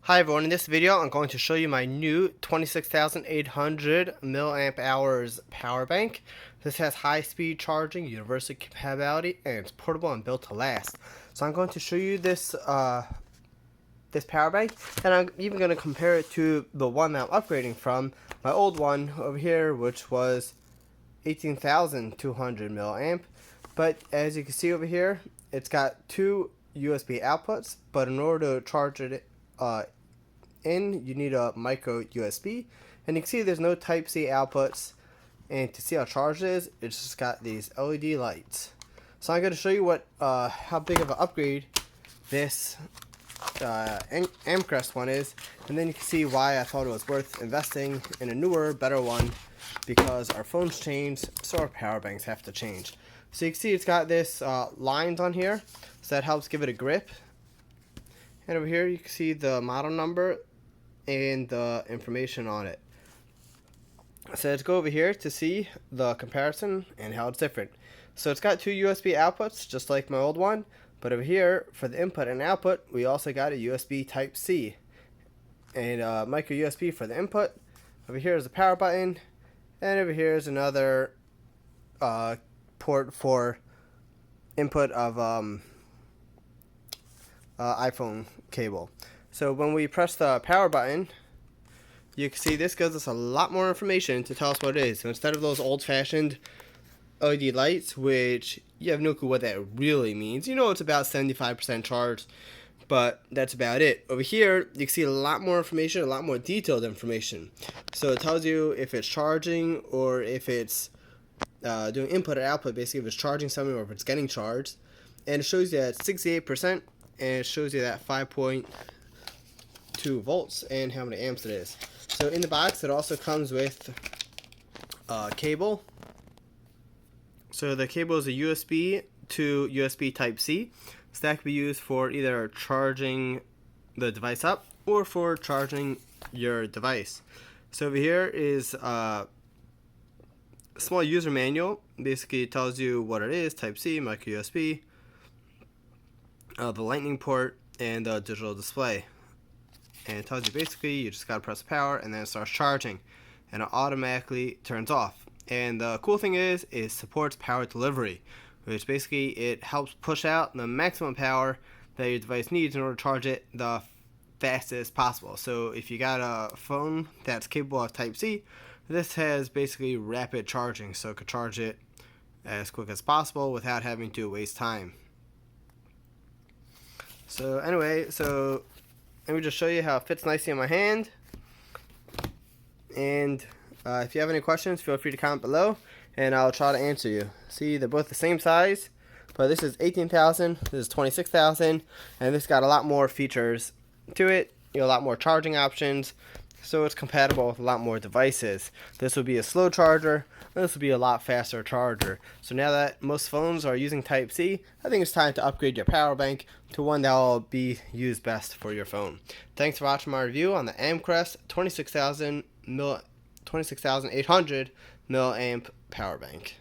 Hi everyone, in this video I'm going to show you my new 26,800 milliamp hours power bank. This has high speed charging, universal compatibility, and it's portable and built to last. So I'm going to show you this this power bank, and I'm even going to compare it to the one that I'm upgrading from, my old one over here, which was 18,200 milliamp. But as you can see over here, it's got two USB outputs, but in order to charge it you need a micro USB, and you can see there's no type C outputs, and to see how charged it is, it's just got these LED lights. So I'm going to show you what how big of an upgrade this Amcrest one is, and then you can see why I thought it was worth investing in a newer, better one, because our phones change, so our power banks have to change. So you can see it's got this lines on here, so that helps give it a grip. And over here you can see the model number and the information on it. So let's go over here to see the comparison and how it's different. So it's got two USB outputs just like my old one, but over here for the input and output we also got a USB type C and micro USB for the input. Over here is the power button, and over here is another port for input of iPhone cable. So when we press the power button, you can see this gives us a lot more information to tell us what it is. So instead of those old-fashioned LED lights, which you have no clue what that really means, you know it's about 75% charged, but that's about it. Over here, you can see a lot more information, a lot more detailed information. So it tells you if it's charging or if it's doing input or output, basically if it's charging something or if it's getting charged. And it shows you at 68%, and it shows you that 5.2 volts and how many amps it is. So in the box it also comes with cable. So the cable is a USB to USB type C. So that can be used for either charging the device up or for charging your device. So over here is a small user manual. Basically it tells you what it is, type C, micro USB, the lightning port, and the digital display. And it tells you basically you just gotta press power and then it starts charging, and it automatically turns off. And the cool thing is it supports power delivery, which basically it helps push out the maximum power that your device needs in order to charge it the fastest possible. So if you got a phone that's capable of type C, this has basically rapid charging, so it could charge it as quick as possible without having to waste time. So anyway, so let me just show you how it fits nicely in my hand. And if you have any questions, feel free to comment below, and I'll try to answer you. See, they're both the same size, but this is 18,000, this is 26,000, and this got a lot more features to it, a lot more charging options, so it's compatible with a lot more devices. This will be a slow charger, this will be a lot faster charger. So now that most phones are using Type C, I think it's time to upgrade your power bank to one that will be used best for your phone. Thanks for watching my review on the Amcrest 26,800 milliamp power bank.